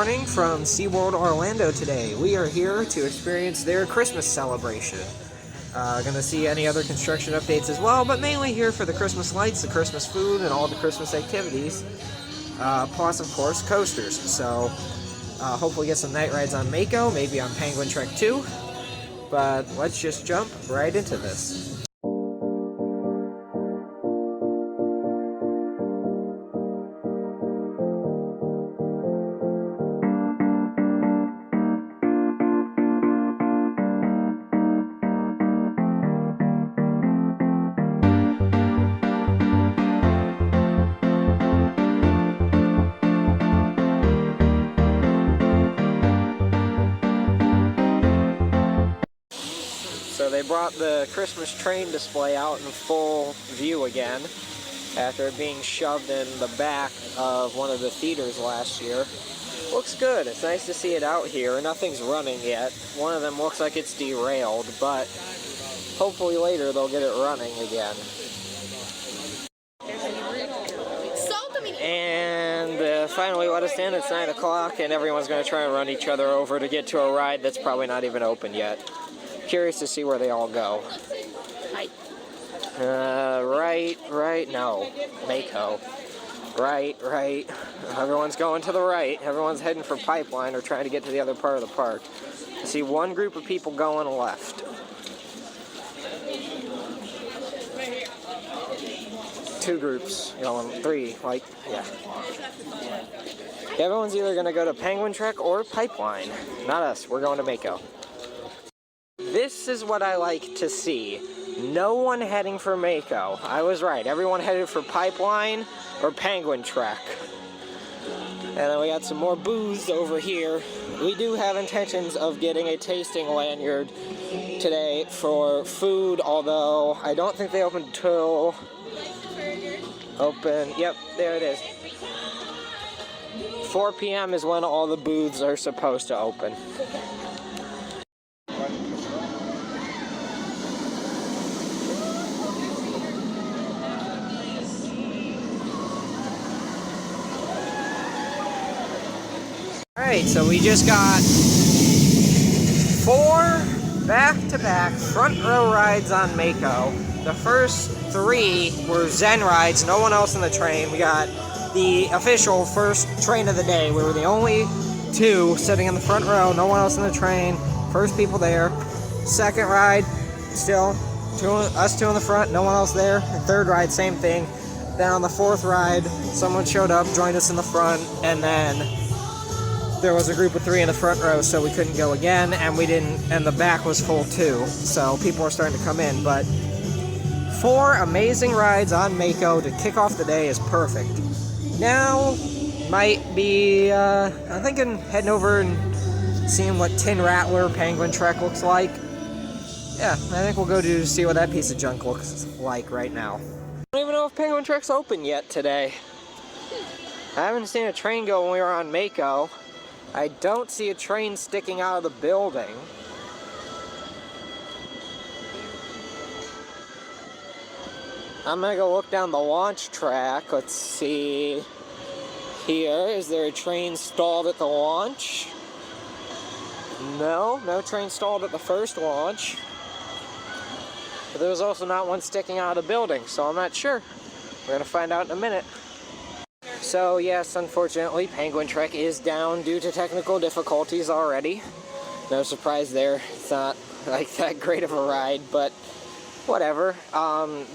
Morning from SeaWorld Orlando today. We are here to experience their Christmas celebration. Gonna see any other construction updates as well, but mainly here for the Christmas lights, the Christmas food, and all the Christmas activities. Plus, of course, coasters. So, hopefully get some night rides on Mako, maybe on Penguin Trek too. But let's just jump right into this. So they brought the Christmas train display out in full view again after it being shoved in the back of one of the theaters last year. Looks good. It's nice to see it out here. Nothing's running yet. One of them looks like it's derailed, but hopefully later they'll get it running again. And finally let us in. It's 9 o'clock and everyone's going to try and run each other over to get to a ride that's probably not even open yet. Curious to see where they all go. No. Mako. Right. Everyone's going to the right. Everyone's heading for Pipeline or trying to get to the other part of the park. I see one group of people going left. Two groups going, three, yeah. Everyone's either going to go to Penguin Trek or Pipeline. Not us, we're going to Mako. This is what I like to see. No one heading for Mako. I was right. Everyone headed for Pipeline or Penguin Trek. And then we got some more booths over here. We do have intentions of getting a tasting lanyard today for food, although I don't think they open till... Yep, there it is. 4 p.m. is when all the booths are supposed to open. Alright, so we just got 4 back-to-back front row rides on Mako. The first 3 were Zen rides, no one else in the train. We got the official first train of the day. We were the only 2 sitting in the front row, no one else in the train. First people there. Second ride, still us 2 in the front, no one else there. And third ride, same thing. Then on the 4th ride, someone showed up, joined us in the front, and then there was a group of 3 in the front row, so we couldn't go again, and the back was full too, so people are starting to come in. But 4 amazing rides on Mako to kick off the day is perfect. Now might be I'm thinking heading over and seeing what Tin Rattler Penguin Trek looks like. Yeah, I think we'll go to see what that piece of junk looks like right now. I don't even know if Penguin Trek's open yet today. I haven't seen a train go when we were on Mako. I don't see a train sticking out of the building. I'm gonna go look down the launch track. Let's see here. Is there a train stalled at the launch? No train stalled at the first launch. But there was also not one sticking out of the building, so I'm not sure. We're gonna find out in a minute. So yes, unfortunately, Penguin Trek is down due to technical difficulties already. No surprise there. It's not like that great of a ride, but whatever.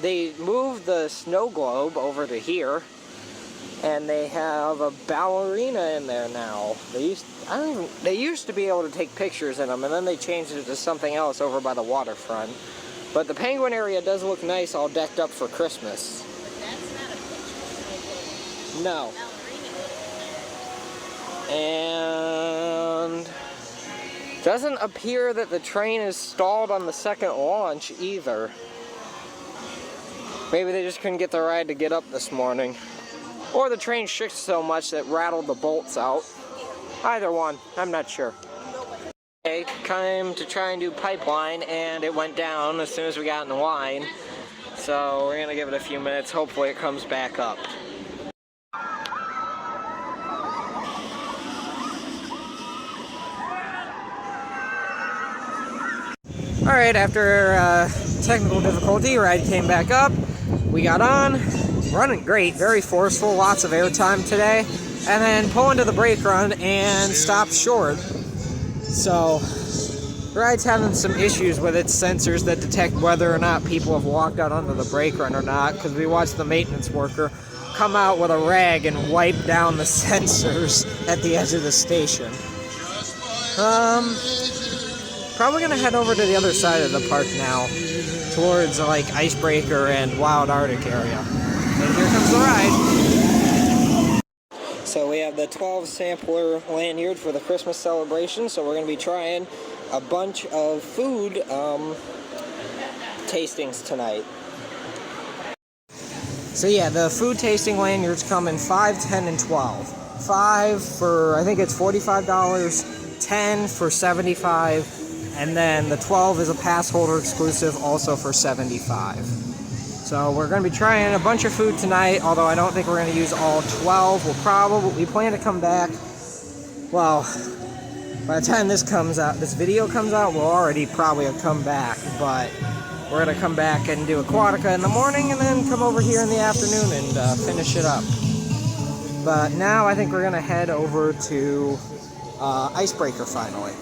They moved the snow globe over to here, and they have a ballerina in there now. They used to be able to take pictures in them, and then they changed it to something else over by the waterfront. But the penguin area does look nice, all decked up for Christmas. No. And doesn't appear that the train is stalled on the second launch either. Maybe they just couldn't get the ride to get up this morning. Or the train shook so much that rattled the bolts out. Either one, I'm not sure. Okay, came to try and do Pipeline, and it went down as soon as we got in the line. So we're gonna give it a few minutes, hopefully it comes back up. Alright, after technical difficulty, ride came back up. We got on, running great, very forceful, lots of airtime today. And then pull into the brake run and stop short. So, the ride's having some issues with its sensors that detect whether or not people have walked out onto the brake run or not, because we watched the maintenance worker come out with a rag and wipe down the sensors at the edge of the station. Probably gonna head over to the other side of the park now, towards like Icebreaker and Wild Arctic area. And here comes the ride. So we have the 12 sampler lanyard for the Christmas celebration, so we're gonna be trying a bunch of food tastings tonight. So yeah, the food tasting lanyards come in 5, 10, and 12. 5 for, I think it's $45, 10 for $75, and then the 12 is a pass holder exclusive, also for $75. So we're going to be trying a bunch of food tonight, although I don't think we're going to use all 12. We plan to come back, well, by the time this video comes out, we'll already probably have come back, but we're going to come back and do Aquatica in the morning and then come over here in the afternoon and finish it up. But now I think we're going to head over to Icebreaker finally.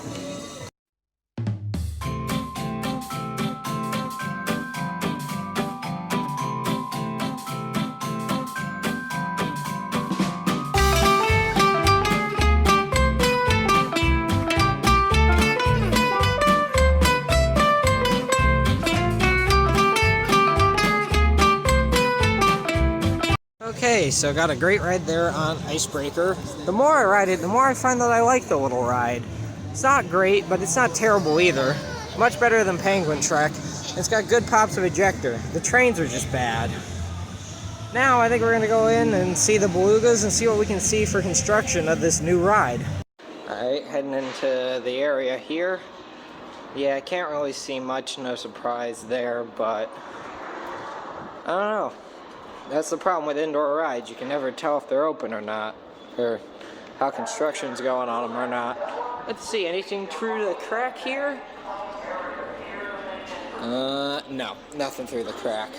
Okay, so got a great ride there on Icebreaker. The more I ride it, the more I find that I like the little ride. It's not great, but it's not terrible either. Much better than Penguin Trek. It's got good pops of ejector. The trains are just bad. Now I think we're gonna go in and see the belugas and see what we can see for construction of this new ride. Alright, heading into the area here. Yeah, I can't really see much, no surprise there, but I don't know. That's the problem with indoor rides. You can never tell if they're open or not, or how construction's going on them or not. Let's see, anything through the crack here? No, nothing through the crack.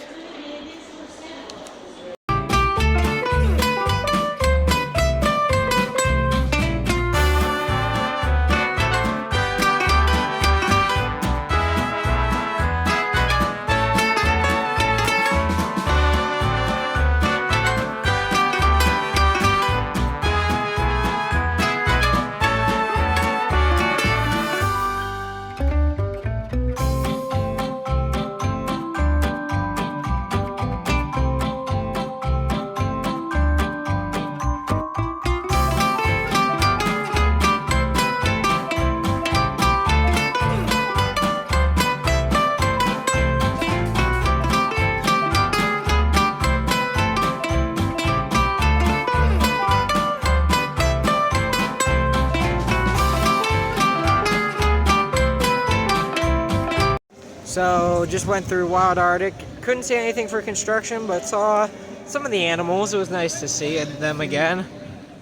So, just went through Wild Arctic. Couldn't see anything for construction, but saw some of the animals. It was nice to see them again.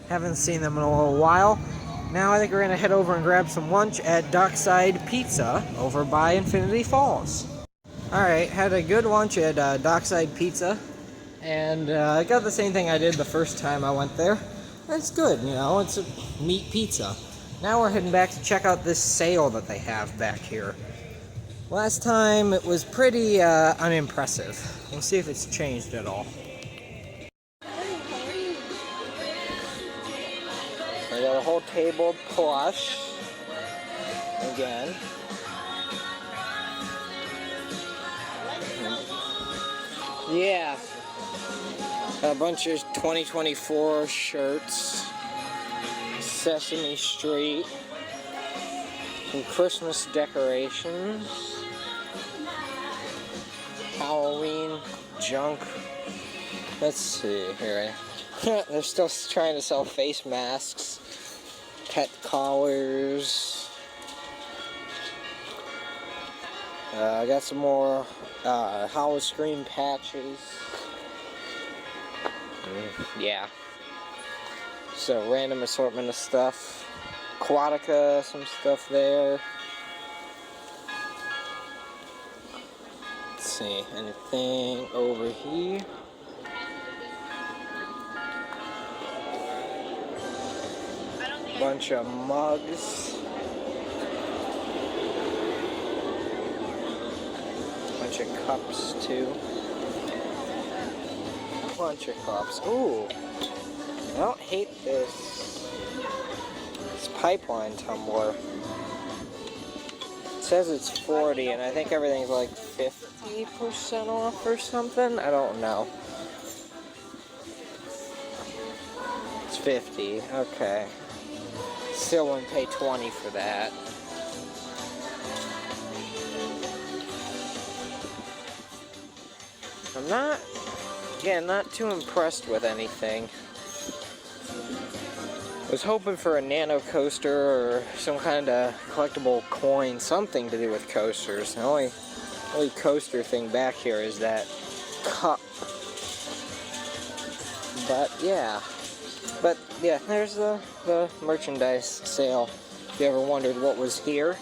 Haven't seen them in a little while. Now I think we're going to head over and grab some lunch at Dockside Pizza over by Infinity Falls. Alright, had a good lunch at Dockside Pizza. And I got the same thing I did the first time I went there. It's good, you know, it's a meat pizza. Now we're heading back to check out this sale that they have back here. Last time it was pretty unimpressive. We'll see if it's changed at all. We got a whole table plush again. Yeah. A bunch of 2024 shirts. Sesame Street. Some Christmas decorations. Halloween junk. Let's see here. They're still trying to sell face masks, pet collars. I got some more hollow screen patches. Yeah. So random assortment of stuff. Aquatica, some stuff there. see, anything over here? Bunch of mugs. Bunch of cups too. Bunch of cups. Ooh, I don't hate this. This pipeline tumbler. It says it's 40, and I think everything's like 50% off or something. I don't know. It's 50. Okay. Still wouldn't pay 20 for that. I'm not too impressed with anything. I was hoping for a nano coaster or some kind of collectible coin, something to do with coasters. The only coaster thing back here is that cup. But yeah, there's the merchandise sale. If you ever wondered what was here,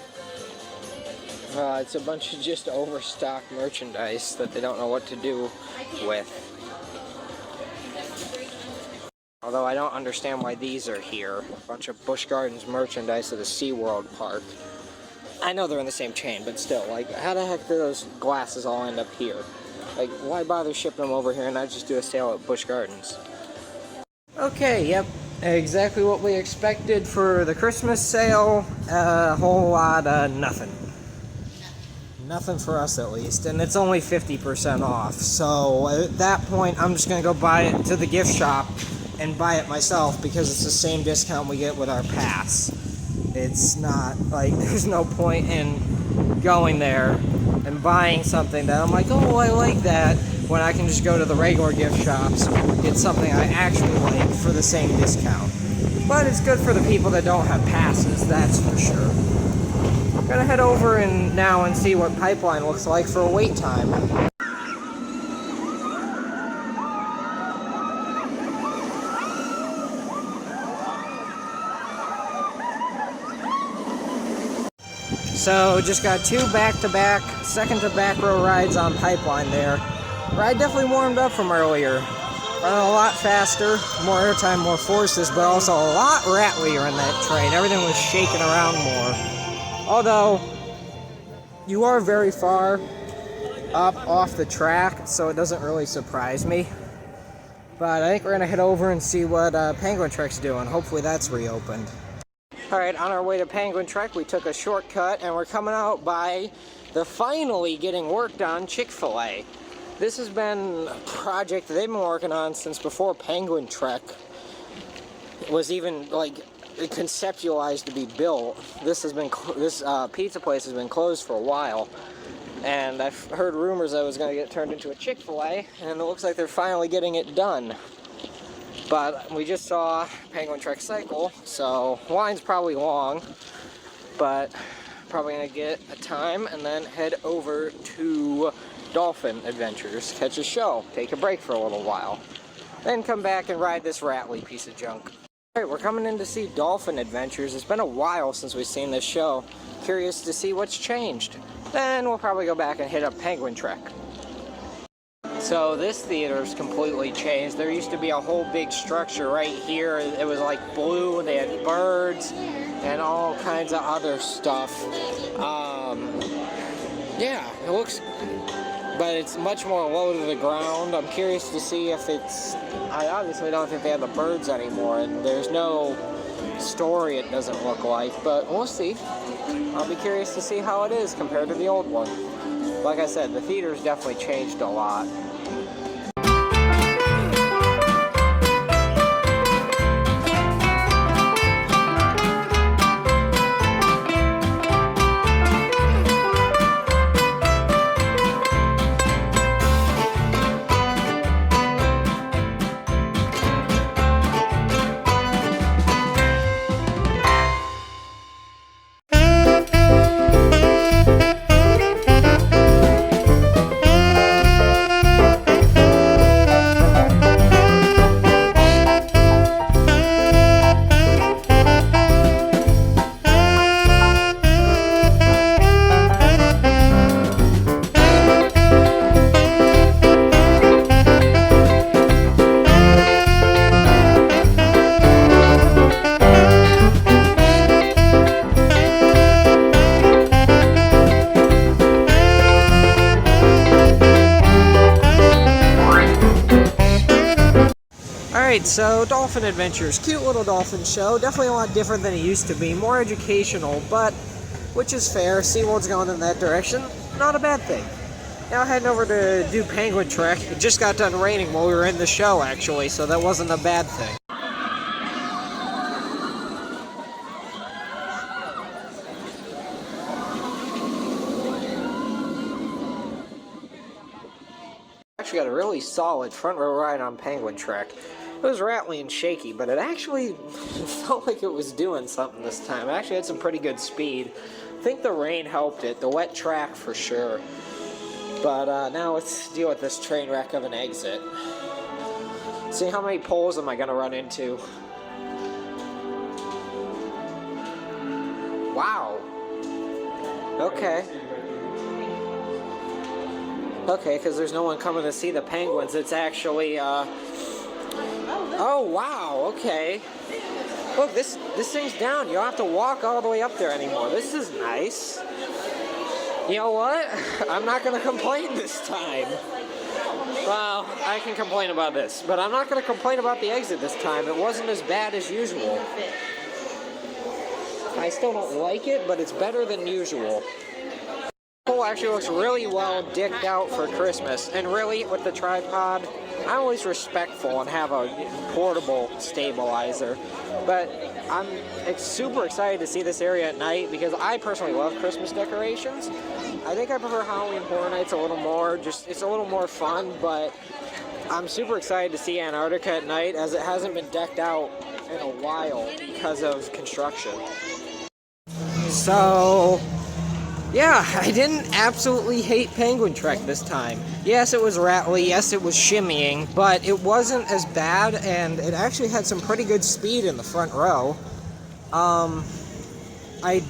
it's a bunch of just overstocked merchandise that they don't know what to do with. Although I don't understand why these are here. A bunch of Busch Gardens merchandise at the SeaWorld park. I know they're in the same chain, but still, like, how the heck do those glasses all end up here? Like, why bother shipping them over here and not just do a sale at Busch Gardens? Okay, yep. Exactly what we expected for the Christmas sale. A whole lot of nothing. Nothing for us, at least. And it's only 50% off. So, at that point, I'm just going to go buy it to the gift shop and buy it myself, because it's the same discount we get with our pass. It's not, like, there's no point in going there and buying something that I'm like, oh, I like that, when I can just go to the regular gift shops, get something I actually like for the same discount. But it's good for the people that don't have passes, that's for sure. I'm gonna head over now and see what pipeline looks like for a wait time. So, just got two back-to-back, second-to-back row rides on pipeline there. Ride definitely warmed up from earlier. Running a lot faster, more airtime, more forces, but also a lot rattlier in that train. Everything was shaking around more. Although, you are very far up off the track, so it doesn't really surprise me. But I think we're going to head over and see what Penguin Trek's doing. Hopefully that's reopened. Alright, on our way to Penguin Trek, we took a shortcut, and we're coming out by the finally getting worked on Chick-fil-A. This has been a project they've been working on since before Penguin Trek was even, like, conceptualized to be built. This pizza place has been closed for a while, and I've heard rumors that it was going to get turned into a Chick-fil-A, and it looks like they're finally getting it done. But we just saw Penguin Trek Cycle, so line's probably long, but probably gonna get a time and then head over to Dolphin Adventures, catch a show, take a break for a little while, then come back and ride this rattly piece of junk. Alright, we're coming in to see Dolphin Adventures. It's been a while since we've seen this show. Curious to see what's changed. Then we'll probably go back and hit up Penguin Trek. So this theater's completely changed. There used to be a whole big structure right here. It was like blue, they had birds and all kinds of other stuff. Yeah, it looks, but it's much more low to the ground. I'm curious to see if I obviously don't think they have the birds anymore, and there's no story it doesn't look like, but we'll see. I'll be curious to see how it is compared to the old one. Like I said, the theater's definitely changed a lot. Alright, so Dolphin Adventures. Cute little dolphin show. Definitely a lot different than it used to be. More educational, but which is fair. SeaWorld's going in that direction. Not a bad thing. Now heading over to do Penguin Trek. It just got done raining while we were in the show, actually, so that wasn't a bad thing. Actually got a really solid front row ride on Penguin Trek. It was rattly and shaky, but it actually felt like it was doing something this time. It actually had some pretty good speed. I think the rain helped it, the wet track for sure. But now let's deal with this train wreck of an exit. See how many poles am I gonna run into? Wow. Okay. Okay, because there's no one coming to see the penguins. It's actually, oh, wow, okay. Look, this thing's down. You don't have to walk all the way up there anymore. This is nice. You know what? I'm not going to complain this time. Well, I can complain about this, but I'm not going to complain about the exit this time. It wasn't as bad as usual. I still don't like it, but it's better than usual. Pole actually looks really well dicked out for Christmas, and really with the tripod, I'm always respectful and have a portable stabilizer, but I'm super excited to see this area at night because I personally love Christmas decorations. I think I prefer Halloween Horror Nights a little more, just it's a little more fun, but I'm super excited to see Antarctica at night as it hasn't been decked out in a while because of construction. So yeah, I didn't absolutely hate Penguin Trek this time. Yes, it was rattly, yes, it was shimmying, but it wasn't as bad, and it actually had some pretty good speed in the front row. Like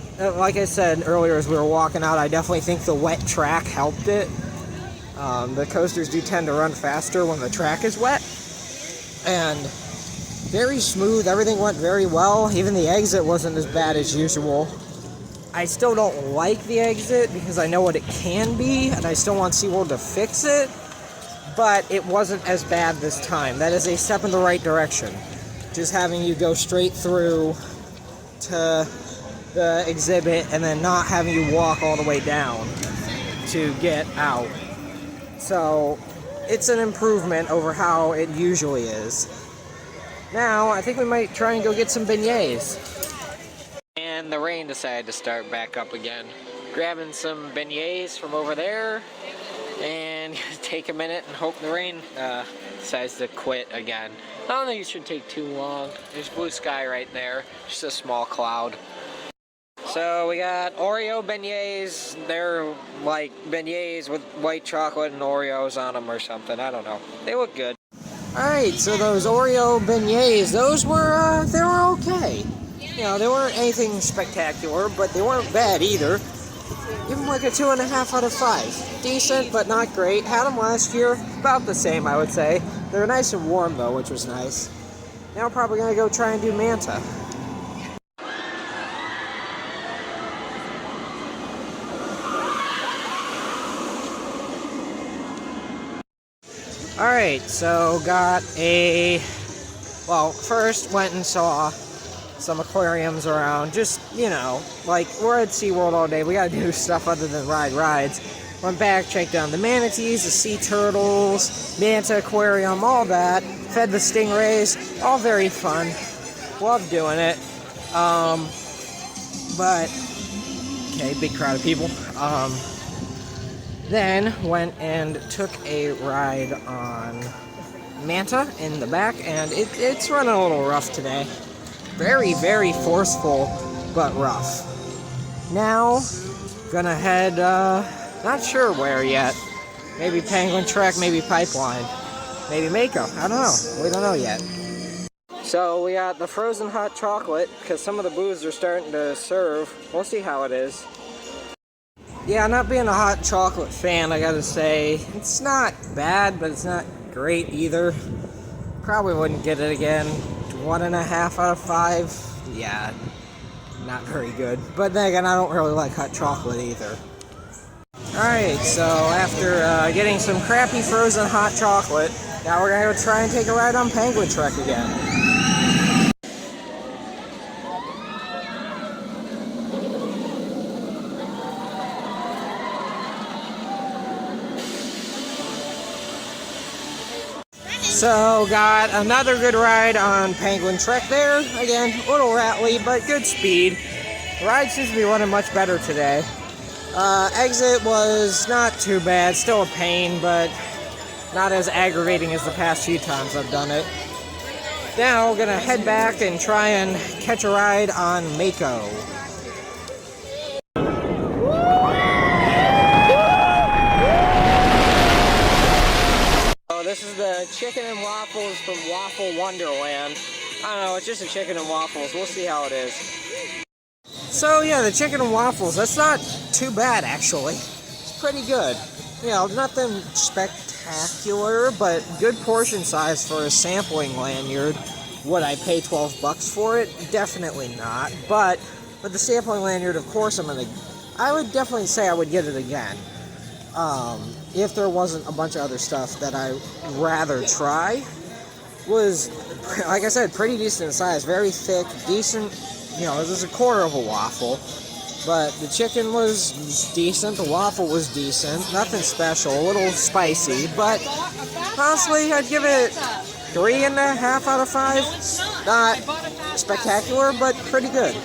I said earlier as we were walking out, I definitely think the wet track helped it. The coasters do tend to run faster when the track is wet, and very smooth, everything went very well. Even the exit wasn't as bad as usual. I still don't like the exit because I know what it can be, and I still want SeaWorld to fix it, but it wasn't as bad this time. That is a step in the right direction. Just having you go straight through to the exhibit and then not having you walk all the way down to get out. So it's an improvement over how it usually is. Now, I think we might try and go get some beignets. And the rain decided to start back up again. Grabbing some beignets from over there, and take a minute and hope the rain decides to quit again. I don't think it should take too long. There's blue sky right there, just a small cloud. So we got Oreo beignets. They're like beignets with white chocolate and Oreos on them or something. I don't know. They look good. Alright, so those Oreo beignets, those were, they were okay. You know, they weren't anything spectacular, but they weren't bad either. Give them like a 2.5 out of 5. Decent, but not great. Had them last year, about the same, I would say. They were nice and warm, though, which was nice. Now we're probably going to go try and do Manta. Alright, so got a... Well, first went and saw some aquariums around, just, you know, like, we're at SeaWorld all day, we gotta do stuff other than ride rides. Went back, checked down the manatees, the sea turtles, Manta Aquarium, all that, fed the stingrays, all very fun, love doing it, but, okay, big crowd of people, then went and took a ride on Manta in the back, and it's running a little rough today. Very, very forceful, but rough. Now, gonna head, not sure where yet. Maybe Penguin Trek, maybe Pipeline, maybe Mako. I don't know. We don't know yet. So we got the frozen hot chocolate, because some of the booths are starting to serve. We'll see how it is. Yeah, not being a hot chocolate fan, I gotta say, it's not bad, but it's not great either. Probably wouldn't get it again. 1.5 out of 5. Yeah, not very good. But then again, I don't really like hot chocolate either. Alright, so after getting some crappy frozen hot chocolate, Now we're gonna go try and take a ride on Penguin Trek again. So, got another good ride on Penguin Trek there. Again, a little rattly, but good speed. The ride seems to be running much better today. Exit was not too bad, still a pain, but not as aggravating as the past few times I've done it. Now, we're gonna head back and try and catch a ride on Mako. This is the chicken and waffles from Waffle Wonderland. I don't know, it's just a chicken and waffles. We'll see how it is. So yeah, the chicken and waffles, that's not too bad actually. It's pretty good. You know, nothing spectacular, but good portion size for a sampling lanyard. Would I pay $12 for it? Definitely not. But with the sampling lanyard, of course I would definitely say I would get it again. If there wasn't a bunch of other stuff that I'd rather try. Was, like I said, pretty decent size, very thick, decent, you know, this is a quarter of a waffle, but the chicken was decent, the waffle was decent, nothing special, a little spicy, but honestly, I'd give it 3.5 out of 5. Not spectacular, but pretty good.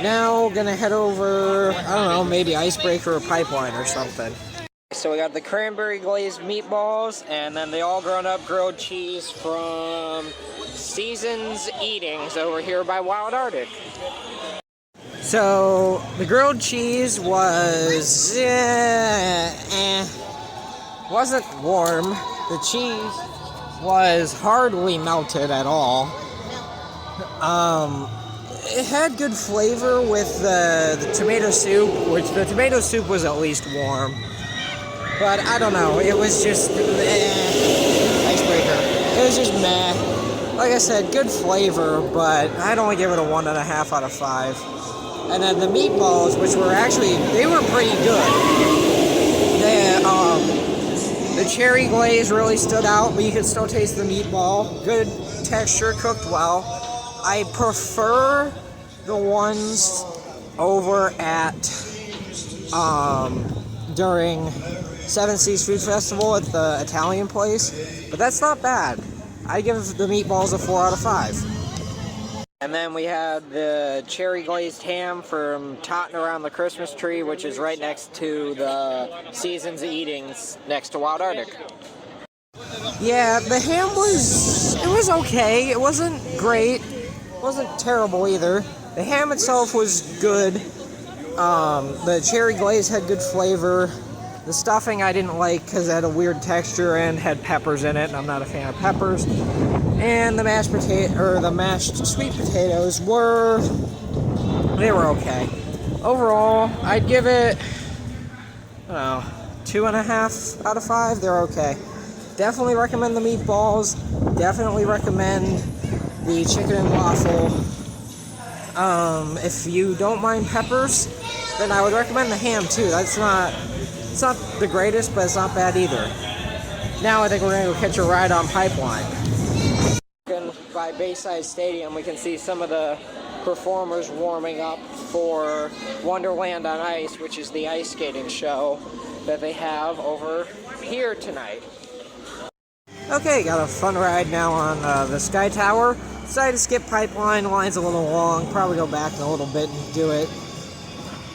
Now, gonna head over, I don't know, maybe Icebreaker or Pipeline or something. So we got the cranberry glazed meatballs, and then the all grown up grilled cheese from Season's Eatings over here by Wild Arctic. So the grilled cheese was wasn't warm. The cheese was hardly melted at all. It had good flavor with the tomato soup, which the tomato soup was at least warm. But I don't know, it was just icebreaker. It was just meh. Like I said, good flavor, but I'd only give it a 1.5 out of 5. And then the meatballs, which were actually, they were pretty good. The cherry glaze really stood out, but you could still taste the meatball. Good texture, cooked well. I prefer the ones over at, during Seven Seas Food Festival at the Italian place, but that's not bad. I give the meatballs a 4 out of 5. And then we had the cherry glazed ham from Totting Around the Christmas Tree, which is right next to the Season's Eatings next to Wild Arctic. Yeah, the ham was okay. It wasn't great. It wasn't terrible either. The ham itself was good. The cherry glaze had good flavor. The stuffing I didn't like because it had a weird texture and had peppers in it, and I'm not a fan of peppers. And the mashed sweet potatoes were okay. Overall, I'd give it, I don't know, 2.5 out of 5. They're okay. Definitely recommend the meatballs. Definitely recommend the chicken and waffle. If you don't mind peppers, then I would recommend the ham too. It's not the greatest, but it's not bad either. Now I think we're going to go catch a ride on Pipeline. By Bayside Stadium, we can see some of the performers warming up for Wonderland on Ice, which is the ice skating show that they have over here tonight. Okay, got a fun ride now on the Sky Tower. Decided to skip Pipeline, the line's a little long, probably go back in a little bit and do it.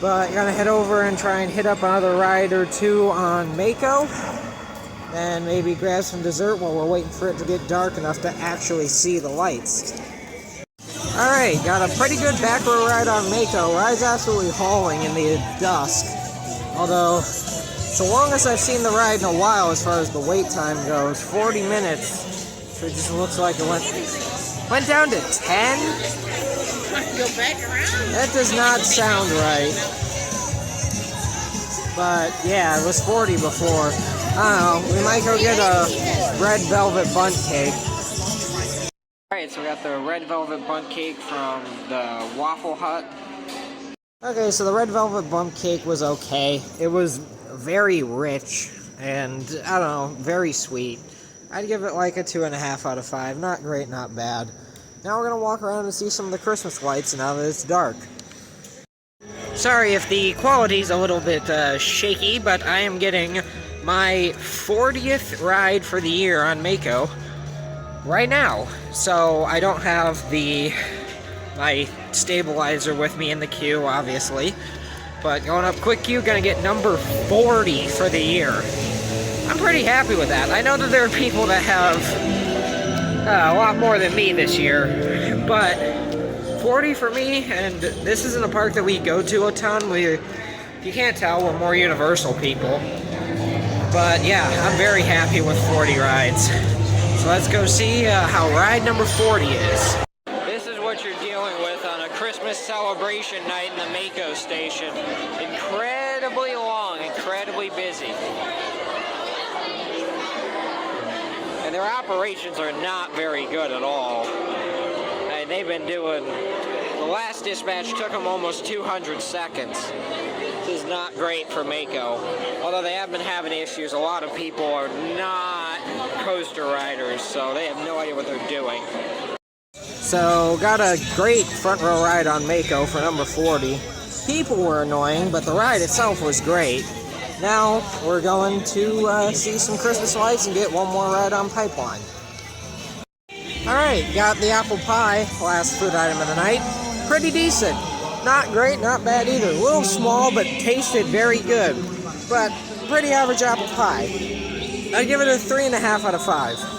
But gonna head over and try and hit up another ride or two on Mako. And maybe grab some dessert while we're waiting for it to get dark enough to actually see the lights. Alright, got a pretty good back row ride on Mako. Ride's absolutely hauling in the dusk. Although, it's the longest I've seen the ride in a while as far as the wait time goes. 40 minutes. So it just looks like it went down to 10? Go back around? That does not sound right. But yeah, it was 40 before. I don't know, we might go get a red velvet bundt cake. Alright, so we got the red velvet bundt cake from the Waffle Hut. Okay, so the red velvet bundt cake was okay. It was very rich and, I don't know, very sweet. I'd give it like a 2.5 out of 5. Not great, not bad. Now we're gonna walk around and see some of the Christmas lights now that it's dark. Sorry if the quality's a little bit shaky, but I am getting my 40th ride for the year on Mako right now. So I don't have my stabilizer with me in the queue, obviously. But going up quick queue, gonna get number 40 for the year. I'm pretty happy with that. I know that there are people that have a lot more than me this year, but 40 for me, and this isn't a park that we go to a ton. If you can't tell, we're more Universal people. But yeah, I'm very happy with 40 rides. So let's go see how ride number 40 is. This is what you're dealing with on a Christmas celebration night in the Mako station. Incredibly long, incredibly busy. And their operations are not very good at all. And they've been doing, the last dispatch took them almost 200 seconds. This is not great for Mako. Although they have been having issues, a lot of people are not coaster riders, so they have no idea what they're doing. So, got a great front row ride on Mako for number 40. People were annoying, but the ride itself was great. Now, we're going to see some Christmas lights and get one more ride on Pipeline. Alright, got the apple pie, last food item of the night. Pretty decent. Not great, not bad either. A little small, but tasted very good. But, pretty average apple pie. I'd give it a 3.5 out of 5.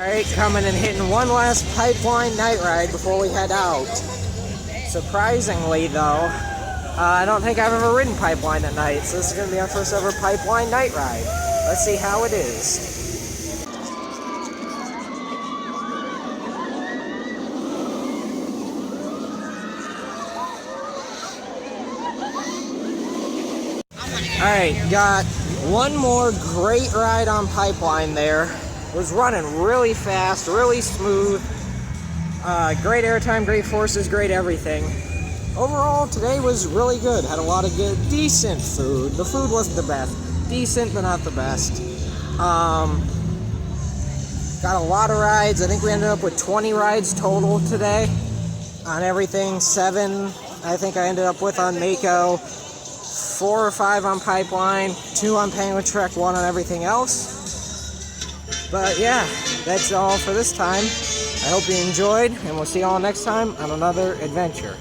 Alright, coming and hitting one last pipeline night ride before we head out. Surprisingly though, I don't think I've ever ridden pipeline at night, so this is going to be our first ever pipeline night ride. Let's see how it is. Alright, got one more great ride on pipeline there. Was running really fast, really smooth. Great airtime, great forces, great everything. Overall, today was really good. Had a lot of good, decent food. The food wasn't the best. Decent, but not the best. Got a lot of rides. I think we ended up with 20 rides total today on everything. 7, I think I ended up with on Mako. 4 or 5 on pipeline. 2 on Penguin Trek. 1 on everything else. But yeah, that's all for this time. I hope you enjoyed, and we'll see you all next time on another adventure.